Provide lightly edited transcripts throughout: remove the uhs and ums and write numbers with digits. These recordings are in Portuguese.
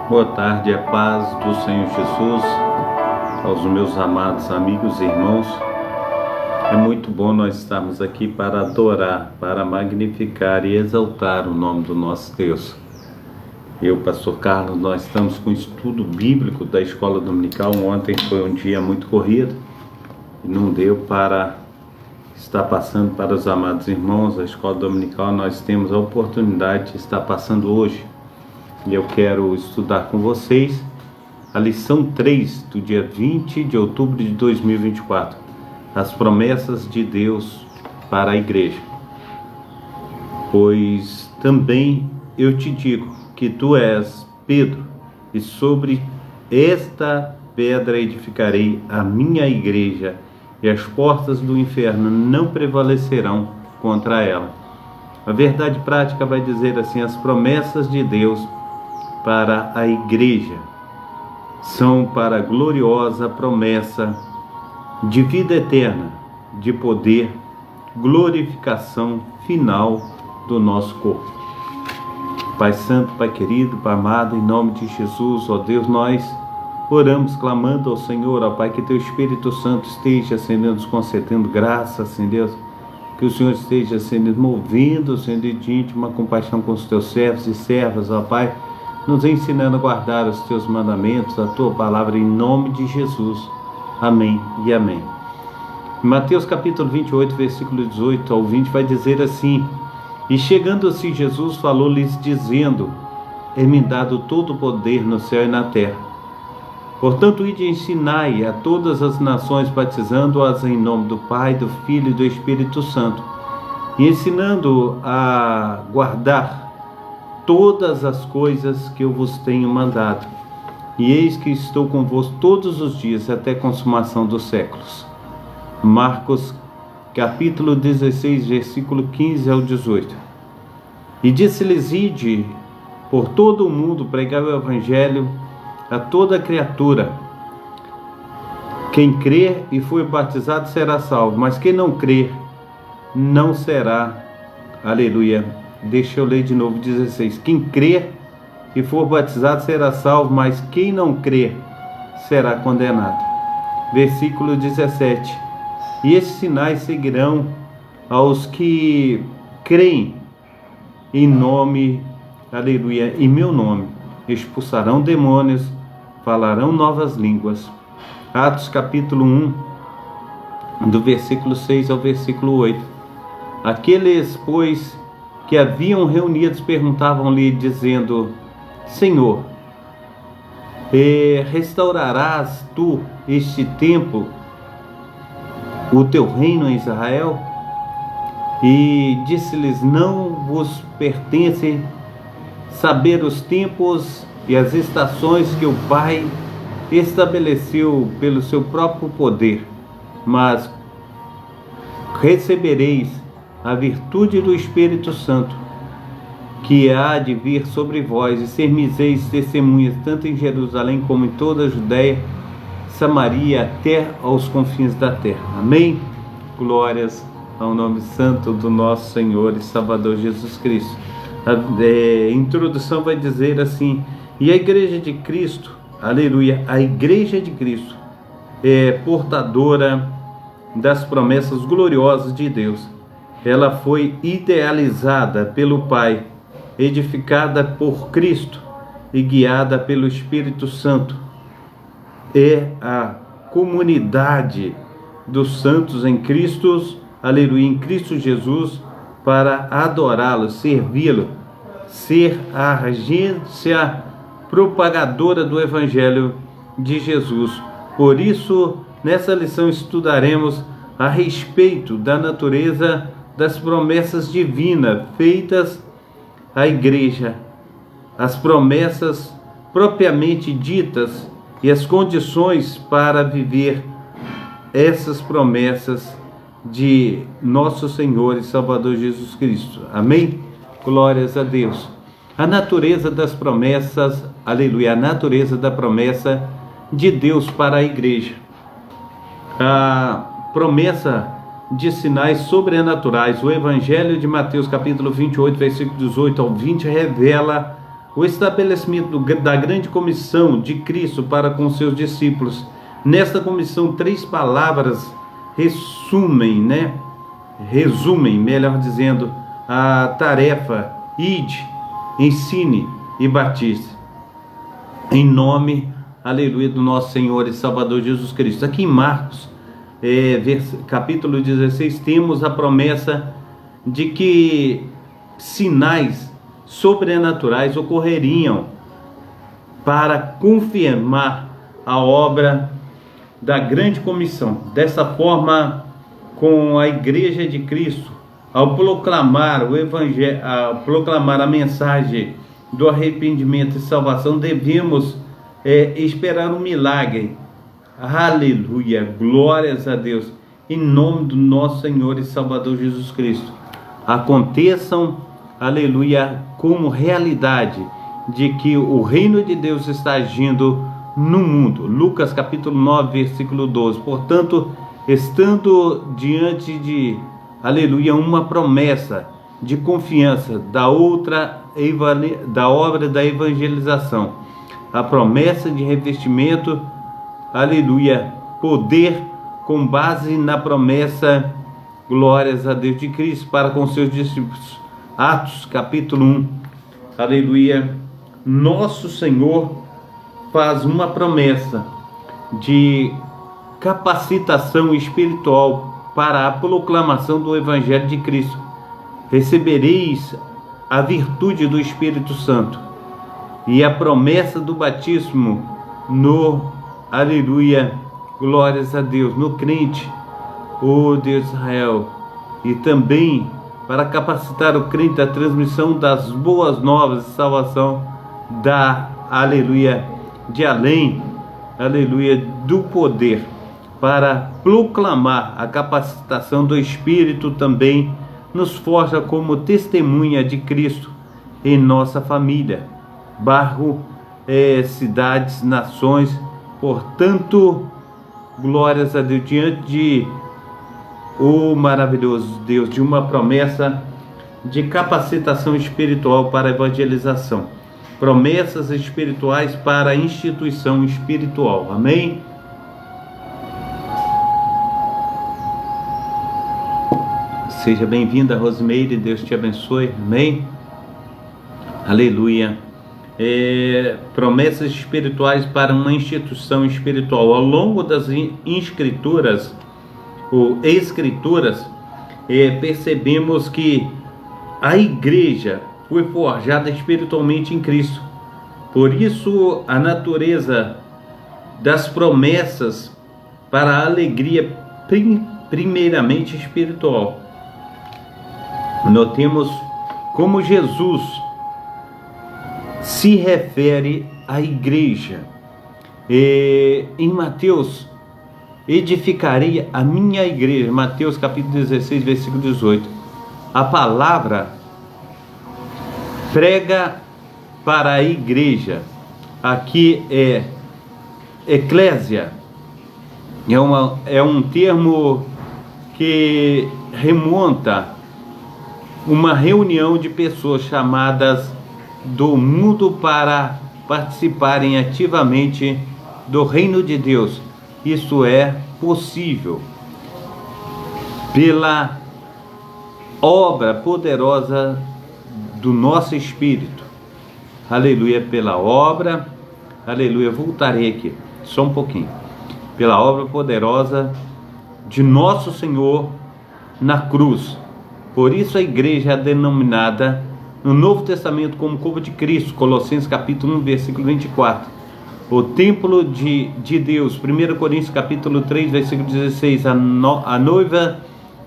Boa tarde, a paz do Senhor Jesus, aos meus amados amigos e irmãos. É muito bom nós estarmos aqui para adorar, para magnificar e exaltar o nome do nosso Deus. Eu, pastor Carlos, nós estamos com o estudo bíblico da escola dominical. Ontem foi um dia muito corrido e não deu para estar passando para os amados irmãos. A escola dominical nós temos a oportunidade de estar passando hoje. E eu quero estudar com vocês a lição 3 do dia 20 de outubro de 2024. As promessas de Deus para a igreja. Pois também eu te digo que tu és Pedro, e sobre esta pedra edificarei a minha igreja, e as portas do inferno não prevalecerão contra ela. A verdade prática vai dizer assim: as promessas de Deus para a igreja são para a gloriosa promessa de vida eterna, de poder, glorificação final do nosso corpo. Pai Santo, Pai querido, Pai amado, em nome de Jesus, ó Deus, nós oramos clamando ao Senhor, ó Pai, que Teu Espírito Santo esteja, Senhor, nos concedendo graça, Senhor Deus, que o Senhor esteja, Senhor, movendo, Senhor, de íntima compaixão com os Teus servos e servas, ó Pai, nos ensinando a guardar os Teus mandamentos, a Tua palavra, em nome de Jesus. Amém e amém. Mateus capítulo 28, versículo 18 ao 20 vai dizer assim: e chegando-se Jesus, falou-lhes dizendo: é-me dado todo o poder no céu e na terra. Portanto, ide e ensinai a todas as nações, batizando-as em nome do Pai, do Filho e do Espírito Santo, e ensinando a guardar todas as coisas que eu vos tenho mandado. E eis que estou convosco todos os dias até a consumação dos séculos. Marcos capítulo 16, versículo 15 ao 18. E disse-lhes: ide por todo o mundo, pregai o evangelho a toda criatura. Quem crer e for batizado será salvo, mas quem não crer não será. Aleluia. Deixa eu ler de novo, 16. Quem crer e for batizado será salvo, mas quem não crer será condenado. Versículo 17. E esses sinais seguirão aos que creem em nome, aleluia, em meu nome. Expulsarão demônios, falarão novas línguas. Atos capítulo 1, do versículo 6 ao versículo 8. Aqueles, pois, que haviam reunidos perguntavam-lhe, dizendo: Senhor, restaurarás tu este tempo, o teu reino em Israel? E disse-lhes: não vos pertence saber os tempos e as estações que o Pai estabeleceu pelo seu próprio poder, mas recebereis a virtude do Espírito Santo, que há de vir sobre vós, e ser-me-eis testemunhas tanto em Jerusalém como em toda a Judéia, Samaria, até aos confins da terra. Amém? Glórias ao nome santo do nosso Senhor e Salvador Jesus Cristo. A introdução vai dizer assim: e a igreja de Cristo, aleluia, a igreja de Cristo é portadora das promessas gloriosas de Deus. Ela foi idealizada pelo Pai, edificada por Cristo e guiada pelo Espírito Santo. É a comunidade dos santos em Cristo, aleluia, em Cristo Jesus, para adorá-lo, servi-lo, ser a agência propagadora do Evangelho de Jesus. Por isso, nessa lição estudaremos a respeito da natureza das promessas divinas feitas à igreja, as promessas propriamente ditas e as condições para viver essas promessas de nosso Senhor e Salvador Jesus Cristo. Amém? Glórias a Deus. A natureza das promessas, aleluia, a natureza da promessa de Deus para a igreja. A promessa de sinais sobrenaturais. O Evangelho de Mateus capítulo 28, versículo 18 ao 20, revela o estabelecimento da grande comissão de Cristo para com seus discípulos. Nesta comissão, 3 palavras resumem, melhor dizendo, a tarefa: ide, ensine e batize. Em nome, aleluia, do nosso Senhor e Salvador Jesus Cristo. Aqui em Marcos, capítulo 16, temos a promessa de que sinais sobrenaturais ocorreriam para confirmar a obra da grande comissão. Dessa forma, com a Igreja de Cristo, ao proclamar o Evangelho, ao proclamar a mensagem do arrependimento e salvação, devemos esperar um milagre. Aleluia, glórias a Deus, em nome do nosso Senhor e Salvador Jesus Cristo. Aconteçam, aleluia, como realidade de que o reino de Deus está agindo no mundo. Lucas capítulo 9, versículo 12. Portanto, estando diante de, aleluia, uma promessa de confiança da obra da evangelização, a promessa de revestimento, aleluia, poder com base na promessa, glórias a Deus, de Cristo para com seus discípulos. Atos capítulo 1, aleluia, nosso Senhor faz uma promessa de capacitação espiritual para a proclamação do Evangelho de Cristo. Recebereis a virtude do Espírito Santo, e a promessa do batismo no, aleluia, glórias a Deus, no crente, o Deus de Israel, e também para capacitar o crente da transmissão das boas novas de salvação da, aleluia, de além, aleluia, do poder, para proclamar a capacitação do Espírito também nos forja como testemunha de Cristo em nossa família, bairro, cidades, nações. Portanto, glórias a Deus, diante de o maravilhoso Deus, de uma promessa de capacitação espiritual para a evangelização, promessas espirituais para a instituição espiritual. Amém? Seja bem-vinda, Rosimeire, Deus te abençoe. Amém? Aleluia. Promessas espirituais para uma instituição espiritual. Ao longo das escrituras, percebemos que a igreja foi forjada espiritualmente em Cristo. Por isso, a natureza das promessas para a alegria primeiramente espiritual. Notemos como Jesus se refere à igreja. Em Mateus, edificarei a minha igreja, Mateus capítulo 16, versículo 18. A palavra prega para a igreja, aqui é eclésia, é um termo que remonta uma reunião de pessoas chamadas do mundo para participarem ativamente do reino de Deus. Isso é possível pela obra poderosa do nosso Espírito. Aleluia, pela obra, aleluia, voltarei aqui, só um pouquinho. Pela obra poderosa de nosso Senhor na cruz. Por isso a igreja é denominada no Novo Testamento como corpo de Cristo, Colossenses capítulo 1, versículo 24. O templo de Deus, 1 Coríntios capítulo 3, versículo 16. A noiva,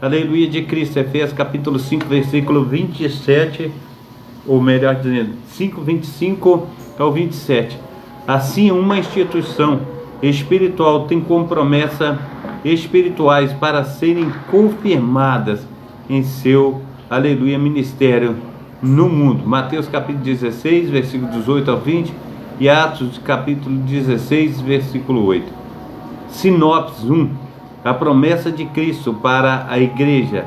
aleluia, de Cristo, Efésios capítulo 5, versículo 27, ou melhor dizendo, 5, 25 ao 27. Assim, uma instituição espiritual tem como promessa espirituais para serem confirmadas em seu, aleluia, ministério no mundo. Mateus capítulo 16, versículo 18 ao 20, e Atos capítulo 16, versículo 8. Sinopse 1. A promessa de Cristo para a igreja.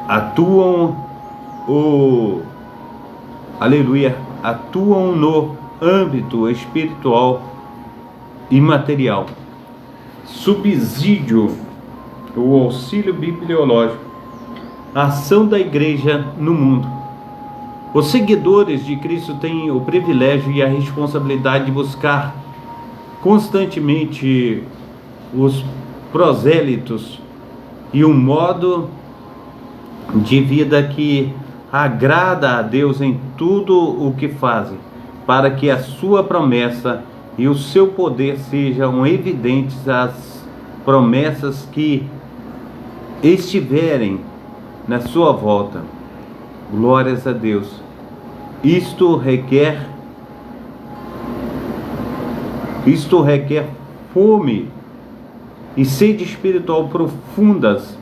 Atuam aleluia, atuam no âmbito espiritual e material. Subsídio, o auxílio bibliológico, a ação da igreja no mundo. Os seguidores de Cristo têm o privilégio e a responsabilidade de buscar constantemente os prosélitos e um modo de vida que agrada a Deus em tudo o que fazem, para que a sua promessa e o seu poder sejam evidentes às promessas que estiverem na sua volta. Glórias a Deus. Isto requer fome e sede espiritual profundas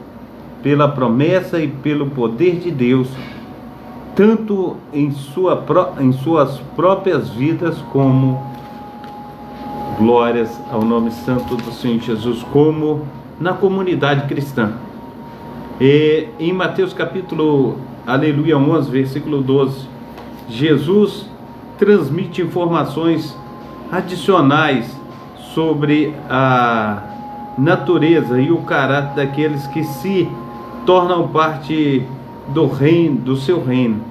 pela promessa e pelo poder de Deus, tanto em suas próprias vidas, como, glórias ao nome santo do Senhor Jesus, como na comunidade cristã. E em Mateus capítulo, aleluia, 11, versículo 12, Jesus transmite informações adicionais sobre a natureza e o caráter daqueles que se tornam parte do reino, do seu reino.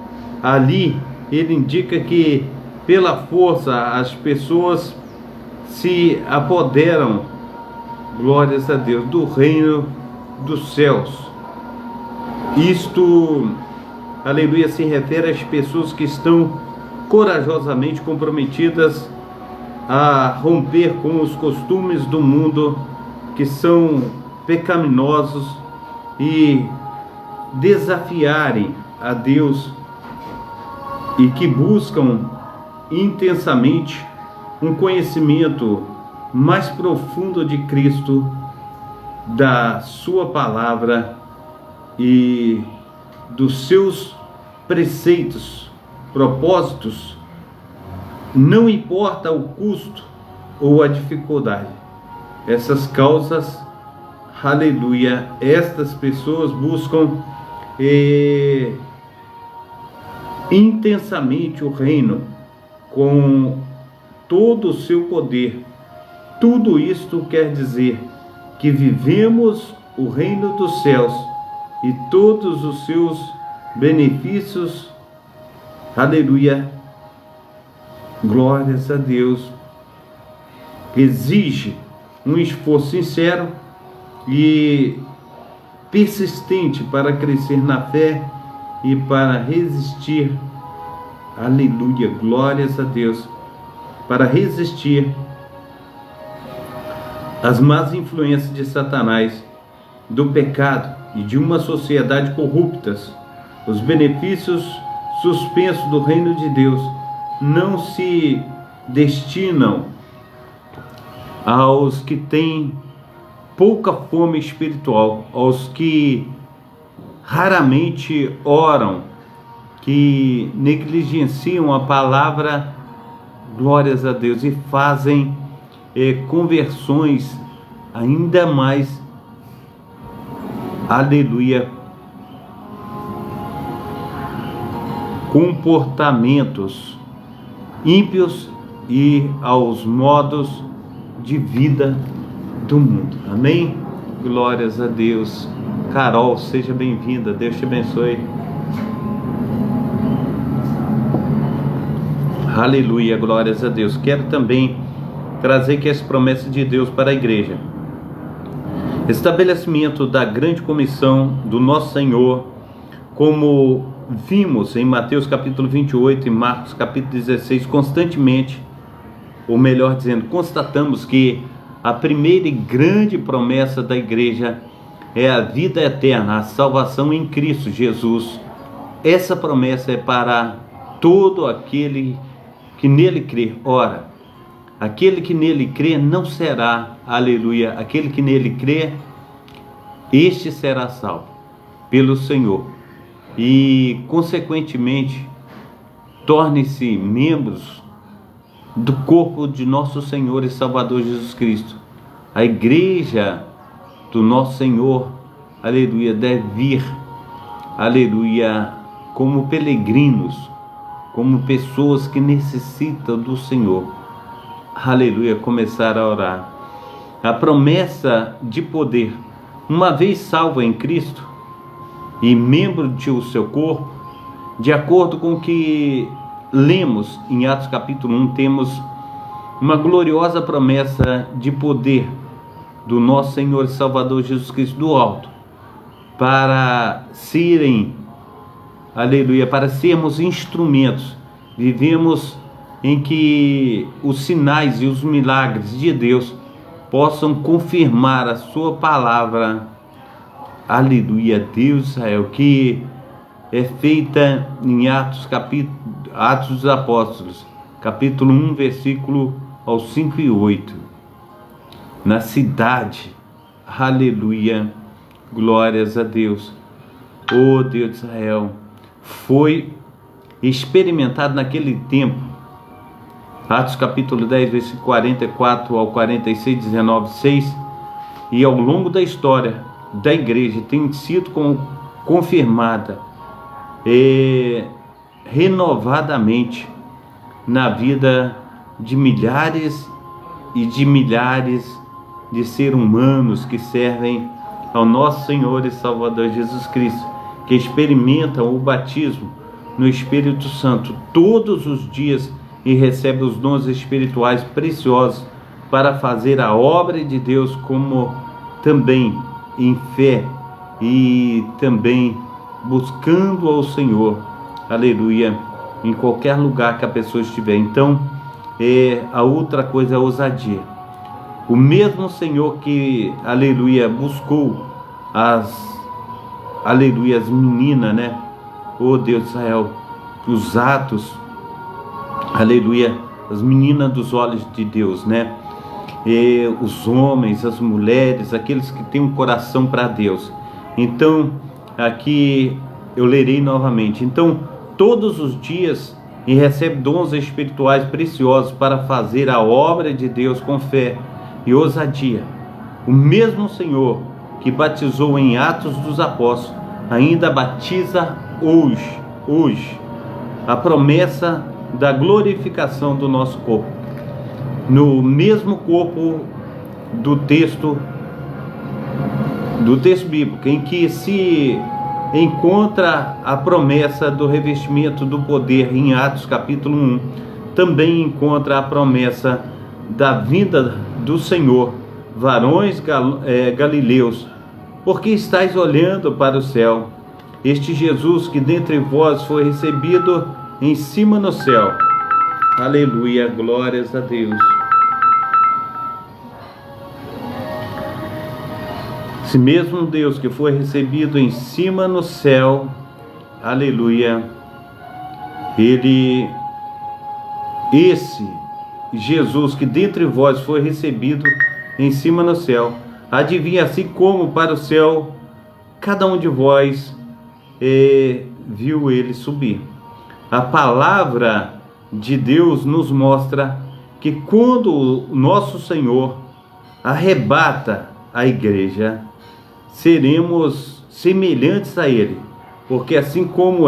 Ali ele indica que pela força as pessoas se apoderam, glórias a Deus, do reino dos céus. Isto, aleluia, se refere às pessoas que estão corajosamente comprometidas a romper com os costumes do mundo, que são pecaminosos, e desafiarem a Deus, e que buscam intensamente um conhecimento mais profundo de Cristo, da sua palavra e dos seus preceitos, propósitos, não importa o custo ou a dificuldade. Essas causas, aleluia, estas pessoas buscam intensamente o reino com todo o seu poder. Tudo isto quer dizer que vivemos o reino dos céus e todos os seus benefícios, aleluia, glórias a Deus. Exige um esforço sincero e persistente para crescer na fé e para resistir, aleluia, glórias a Deus, para resistir às más influências de Satanás, do pecado e de uma sociedade corruptas. Os benefícios suspensos do reino de Deus não se destinam aos que têm pouca fome espiritual, aos que raramente oram, que negligenciam a palavra, glórias a Deus, e fazem conversões ainda mais, aleluia, comportamentos ímpios e aos modos de vida do mundo. Amém? Glórias a Deus. Carol, seja bem-vinda. Deus te abençoe. Aleluia, glórias a Deus. Quero também trazer aqui as promessas de Deus para a igreja. Estabelecimento da grande comissão do nosso Senhor, como vimos em Mateus capítulo 28 e Marcos capítulo 16, constantemente, ou melhor dizendo, constatamos que a primeira e grande promessa da igreja é a vida eterna, a salvação em Cristo Jesus. Essa promessa é para todo aquele que nele crê. Ora, aquele que nele crê não será, aleluia, aquele que nele crê, este será salvo pelo Senhor e, consequentemente, torne-se membros do corpo de nosso Senhor e Salvador Jesus Cristo. A igreja do nosso Senhor, aleluia, deve vir, aleluia, como peregrinos, como pessoas que necessitam do Senhor. Aleluia, começar a orar. A promessa de poder, uma vez salvo em Cristo e membro de seu corpo, de acordo com o que lemos em Atos capítulo 1, temos uma gloriosa promessa de poder do nosso Senhor e Salvador Jesus Cristo do alto, para serem, aleluia, para sermos instrumentos. Vivemos em que os sinais e os milagres de Deus possam confirmar a sua palavra, aleluia, Deus Israel, que é feita em Atos dos Apóstolos, capítulo 1, versículo aos 5 e 8. Na cidade, aleluia, glórias a Deus, oh Deus de Israel, foi experimentado naquele tempo, Atos capítulo 10, versículo 44 ao 46, 19, 6, e ao longo da história da igreja tem sido confirmada renovadamente na vida de milhares e de milhares de seres humanos que servem ao nosso Senhor e Salvador Jesus Cristo, que experimentam o batismo no Espírito Santo todos os dias e recebem os dons espirituais preciosos para fazer a obra de Deus, como também em fé e também buscando ao Senhor, aleluia, em qualquer lugar que a pessoa estiver. Então, a outra coisa é a ousadia. O mesmo Senhor que, aleluia, buscou as meninas, né? Oh Deus de Israel, os atos, aleluia, as meninas dos olhos de Deus, né? Os homens, as mulheres, aqueles que têm um coração para Deus. Então, aqui eu lerei novamente. Então, todos os dias e recebe dons espirituais preciosos para fazer a obra de Deus com fé e ousadia. O mesmo Senhor que batizou em Atos dos Apóstolos ainda batiza hoje a promessa da glorificação do nosso corpo, no mesmo corpo do texto bíblico, em que se encontra a promessa do revestimento do poder em Atos capítulo 1, também encontra a promessa da vinda do Senhor. Varões galileus, porque estáis olhando para o céu, este Jesus que dentre vós foi recebido em cima no céu. Aleluia, glórias a Deus. Esse mesmo Deus que foi recebido em cima no céu, aleluia, esse Jesus que dentre vós foi recebido em cima no céu, adivinha, assim como para o céu cada um de vós viu ele subir. A palavra de Deus nos mostra que quando o nosso Senhor arrebata a igreja, seremos semelhantes a ele, porque assim como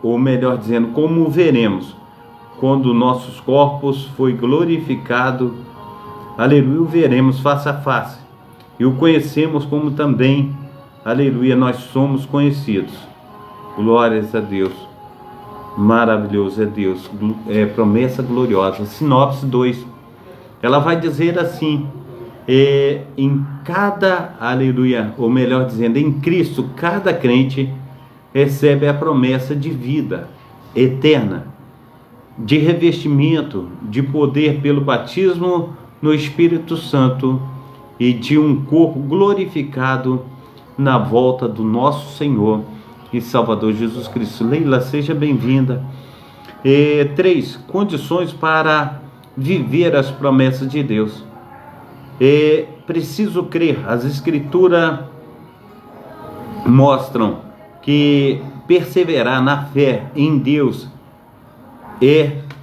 ou melhor dizendo, como veremos, quando nossos corpos foi glorificado, aleluia, o veremos face a face, e o conhecemos como também, aleluia, nós somos conhecidos. Glórias a Deus, maravilhoso é Deus, promessa gloriosa. Sinopse 2, ela vai dizer assim, em cada, aleluia, ou melhor dizendo, em Cristo, cada crente recebe a promessa de vida eterna, de revestimento, de poder pelo batismo no Espírito Santo e de um corpo glorificado na volta do nosso Senhor e Salvador Jesus Cristo. Leila, seja bem-vinda. 3 condições para viver as promessas de Deus. Preciso crer. As Escrituras mostram que perseverar na fé em Deus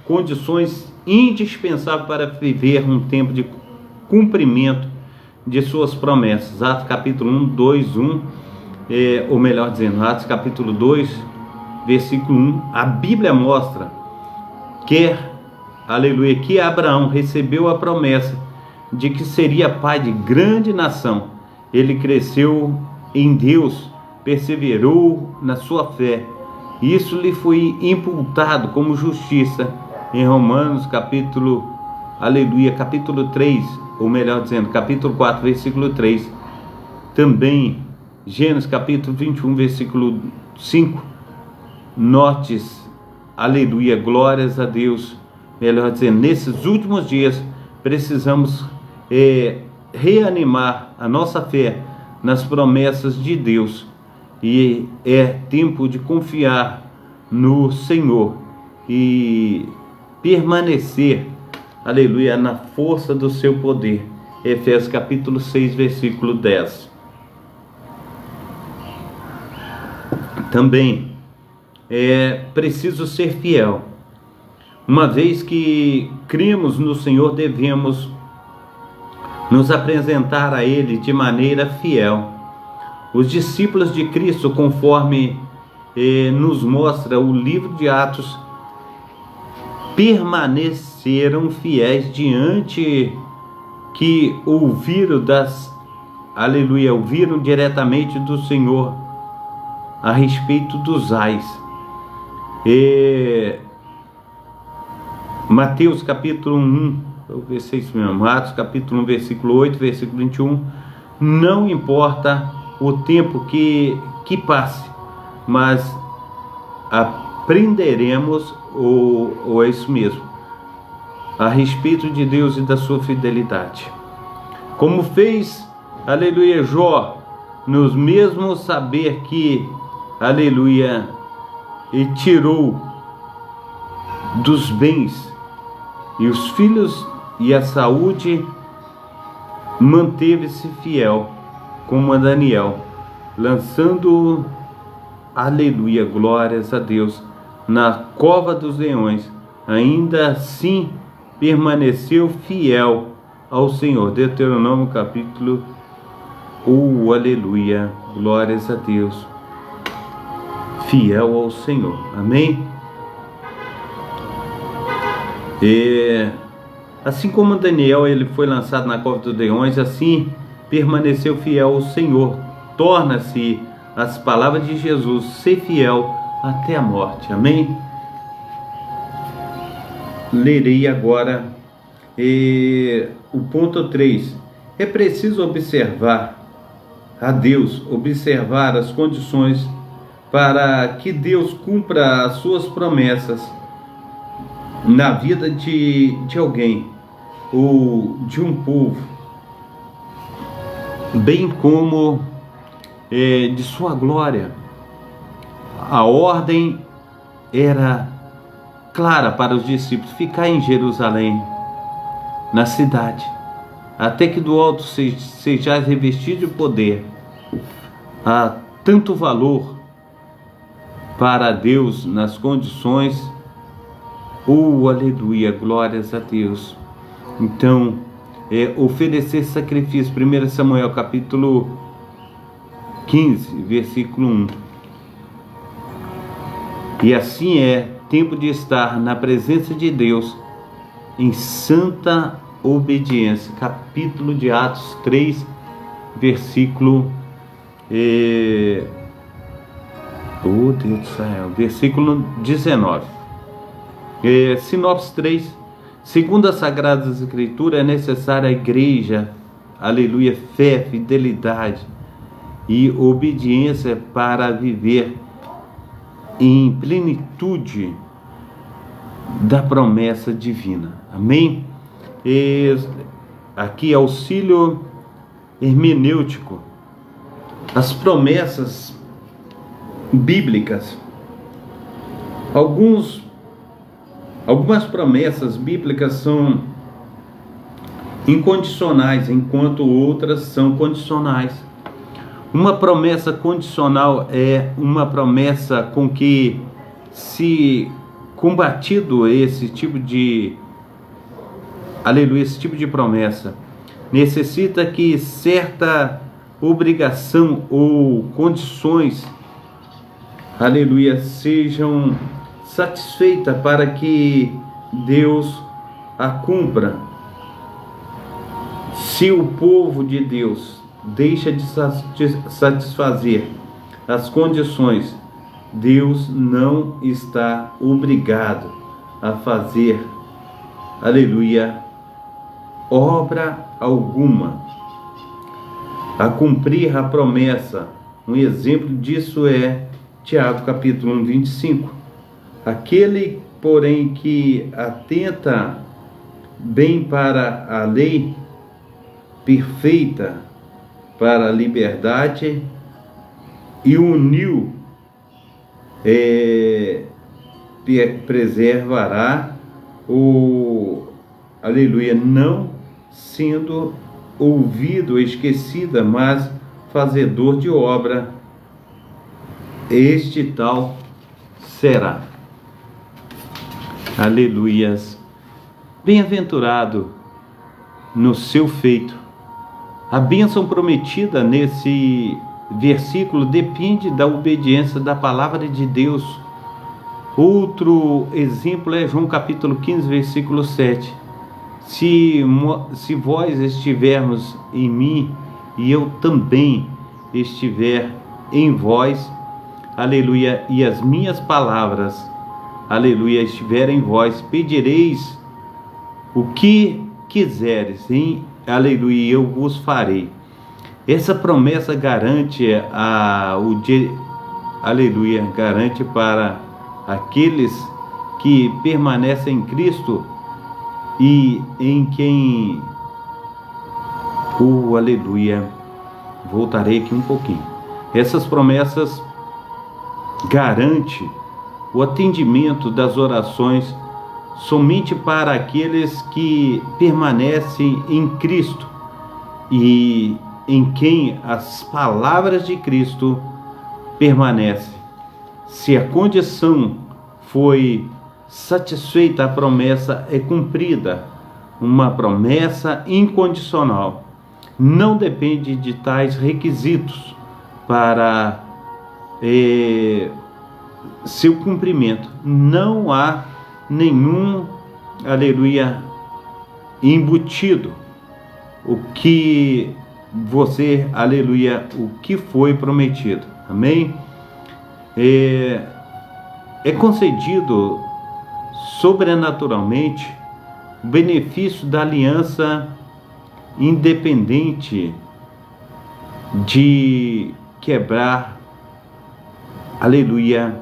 condições indispensáveis para viver um tempo de cumprimento de suas promessas. Atos capítulo 1, 2, 1, ou melhor dizendo, Atos capítulo 2, versículo 1, a Bíblia mostra aleluia, que Abraão recebeu a promessa de que seria pai de grande nação. Ele cresceu em Deus, perseverou na sua fé. Isso lhe foi imputado como justiça em Romanos capítulo 3, ou melhor dizendo, capítulo 4, versículo 3. Também Gênesis capítulo 21, versículo 5. Notes, aleluia, glórias a Deus. Melhor dizendo, nesses últimos dias precisamos reanimar a nossa fé nas promessas de Deus, e é tempo de confiar no Senhor e permanecer, aleluia, na força do seu poder. Efésios capítulo 6, versículo 10. Também é preciso ser fiel. Uma vez que cremos no Senhor, devemos nos apresentar a Ele de maneira fiel. Os discípulos de Cristo, conforme nos mostra o livro de Atos, permaneceram fiéis diante que ouviram ouviram diretamente do Senhor a respeito dos ais. Mateus capítulo 1, vou ver se é isso mesmo, Atos capítulo 1, versículo 8, versículo 21, não importa o tempo que passe, mas aprenderemos, ou é isso mesmo, a respeito de Deus e da sua fidelidade. Como fez, aleluia, Jó, nos mesmos saber que, aleluia, e tirou dos bens e os filhos e a saúde, manteve-se fiel, como a Daniel, lançando, aleluia, glórias a Deus, na cova dos leões. Ainda assim permaneceu fiel ao Senhor. Deuteronômio capítulo, aleluia, glórias a Deus, fiel ao Senhor, amém? Assim como Daniel, ele foi lançado na cova dos leões, assim permaneceu fiel ao Senhor. Torna-se as palavras de Jesus, ser fiel até a morte, amém? Lerei agora o ponto 3. É preciso observar a Deus, observar as condições para que Deus cumpra as suas promessas na vida de alguém ou de um povo, bem como de sua glória. A ordem era clara para os discípulos: ficar em Jerusalém, na cidade, até que do alto sejais revestido de poder. Há tanto valor para Deus nas condições, aleluia, glórias a Deus. Então, oferecer sacrifício, 1 Samuel capítulo 15, versículo 1. E assim é tempo de estar na presença de Deus em santa obediência. Capítulo de Atos 3, versículo Deus do céu, versículo 19. Sinopse 3. Segundo as Sagradas Escrituras, é necessária a igreja, aleluia, fé, fidelidade e obediência para viver em plenitude da promessa divina, amém? Aqui, auxílio hermenêutico. As promessas bíblicas, algumas promessas bíblicas são incondicionais, enquanto outras são condicionais. Uma promessa condicional é uma promessa com que, se combatido esse tipo de promessa, necessita que certa obrigação ou condições, aleluia, sejam satisfeitas para que Deus a cumpra. Se o povo de Deus deixa de satisfazer as condições, Deus não está obrigado a fazer, aleluia, obra alguma, a cumprir a promessa. Um exemplo disso é Tiago capítulo 1, 25. Aquele, porém, que atenta bem para a lei perfeita, para a liberdade, e uniu, preservará aleluia, não sendo ouvido ou esquecida, mas fazedor de obra, este tal será. Aleluias. Bem-aventurado no seu feito. A bênção prometida nesse versículo depende da obediência da palavra de Deus. Outro exemplo é João capítulo 15, versículo 7. Se vós estivermos em mim e eu também estiver em vós, aleluia, e as minhas palavras, aleluia, estiverem em vós, pedireis o que quiseres, aleluia, eu vos farei. Essa promessa garante aleluia, garante para aqueles que permanecem em Cristo e em quem aleluia, voltarei aqui um pouquinho. Essas promessas garantem o atendimento das orações somente para aqueles que permanecem em Cristo e em quem as palavras de Cristo permanecem. Se a condição foi satisfeita, a promessa é cumprida. Uma promessa incondicional não depende de tais requisitos para seu cumprimento. Não há nenhum, aleluia, embutido o que você, aleluia, o que foi prometido. Amém? É concedido sobrenaturalmente o benefício da aliança, independente de quebrar, aleluia,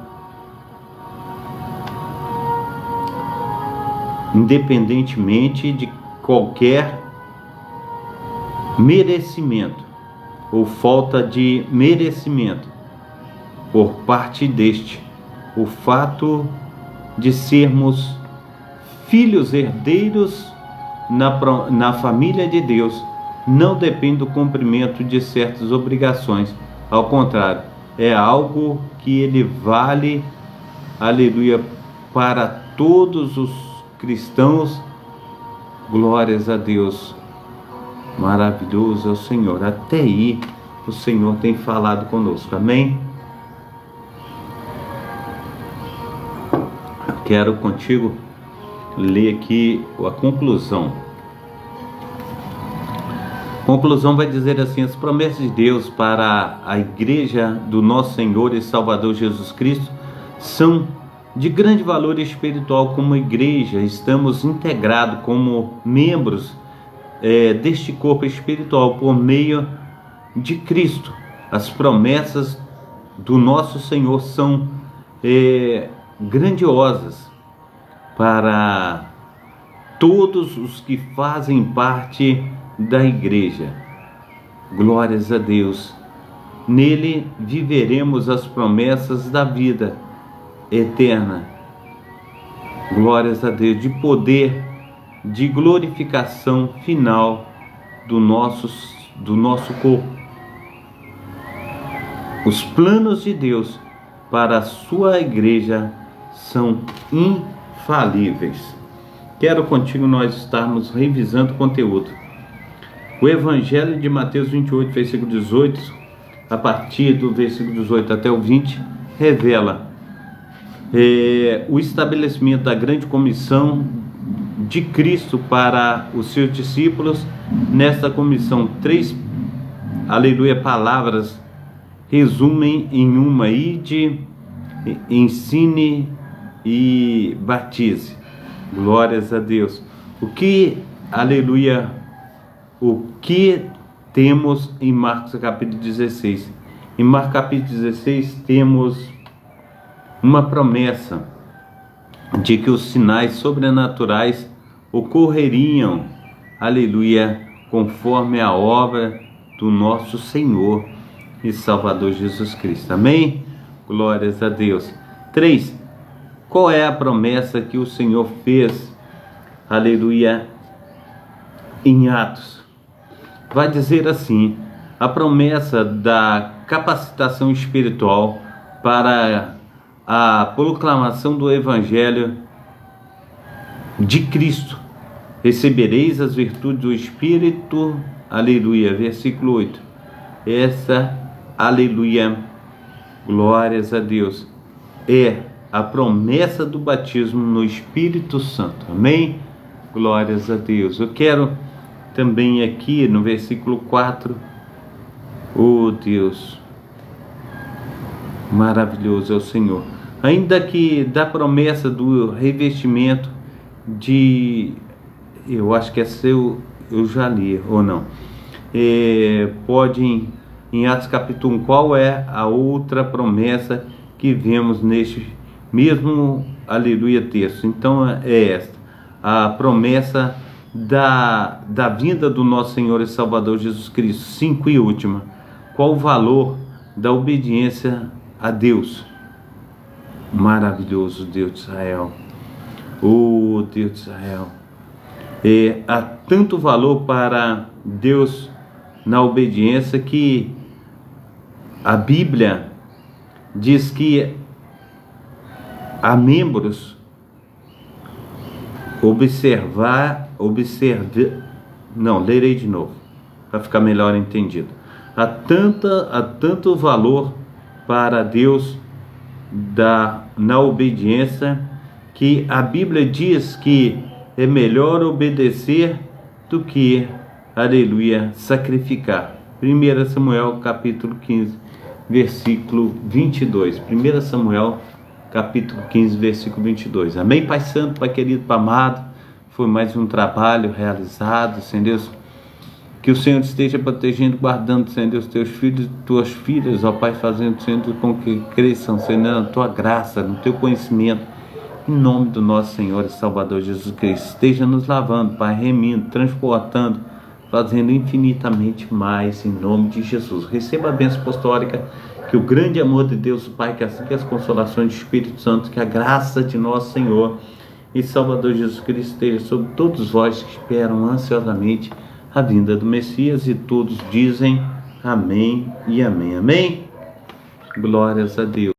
independentemente de qualquer merecimento ou falta de merecimento por parte deste. O fato de sermos filhos herdeiros na família de Deus não depende do cumprimento de certas obrigações. Ao contrário, é algo que ele vale, aleluia, para todos os cristãos. Glórias a Deus. Maravilhoso é o Senhor. Até aí o Senhor tem falado conosco. Amém? Quero contigo ler aqui a conclusão. A conclusão vai dizer assim: as promessas de Deus para a igreja do nosso Senhor e Salvador Jesus Cristo são de grande valor espiritual. Como igreja, estamos integrados como membros deste corpo espiritual por meio de Cristo. As promessas do nosso Senhor são grandiosas para todos os que fazem parte da igreja. Glórias a Deus. Nele viveremos as promessas da vida eterna. Glórias a Deus, de poder, de glorificação final do nosso corpo. Os planos de Deus para a sua igreja são infalíveis. Quero contigo nós estarmos revisando o conteúdo. O Evangelho de Mateus 28, versículo 18, a partir do versículo 18 até o 20, revela o estabelecimento da grande comissão de Cristo para os seus discípulos. Nesta comissão, 3, aleluia, palavras resumem em uma: ide, ensine e batize. Glórias a Deus. Aleluia, o que temos em Marcos capítulo 16? Em Marcos capítulo 16 temos uma promessa de que os sinais sobrenaturais ocorreriam, aleluia, conforme a obra do nosso Senhor e Salvador Jesus Cristo. Amém? Glórias a Deus. 3. Qual é a promessa que o Senhor fez, aleluia, em Atos? Vai dizer assim: a promessa da capacitação espiritual para a proclamação do Evangelho de Cristo. Recebereis as virtudes do Espírito, aleluia, versículo 8. Essa, aleluia, glórias a Deus, é a promessa do batismo no Espírito Santo. Amém? Glórias a Deus. Eu quero também aqui no versículo 4, oh Deus, maravilhoso é o Senhor. Ainda que da promessa do revestimento de, eu acho que é seu, eu já li ou não, pode em Atos capítulo 1, qual é a outra promessa que vemos neste mesmo, aleluia, texto? Então é esta, a promessa da vinda do nosso Senhor e Salvador Jesus Cristo. 5 e última: qual o valor da obediência a Deus? Maravilhoso Deus de Israel, oh Deus de Israel, há tanto valor para Deus na obediência que a Bíblia diz que há membros lerei de novo para ficar melhor entendido. Há tanto valor para Deus na obediência, que a Bíblia diz que é melhor obedecer do que, aleluia, sacrificar. 1 Samuel capítulo 15, versículo 22. 1 Samuel capítulo 15, versículo 22. Amém, Pai Santo, Pai querido, Pai amado. Foi mais um trabalho realizado, Senhor Deus. Que o Senhor esteja protegendo, guardando, Senhor Deus, teus filhos e tuas filhas, ó Pai, fazendo, Senhor Deus, com que cresçam, Senhor, na tua graça, no teu conhecimento, em nome do nosso Senhor e Salvador Jesus Cristo. Esteja nos lavando, Pai, remindo, transportando, fazendo infinitamente mais, em nome de Jesus. Receba a bênção apostólica, que o grande amor de Deus, o Pai, que as consolações do Espírito Santo, que a graça de nosso Senhor e Salvador Jesus Cristo esteja sobre todos vós que esperam ansiosamente a vinda do Messias, e todos dizem amém e amém. Amém? Glórias a Deus.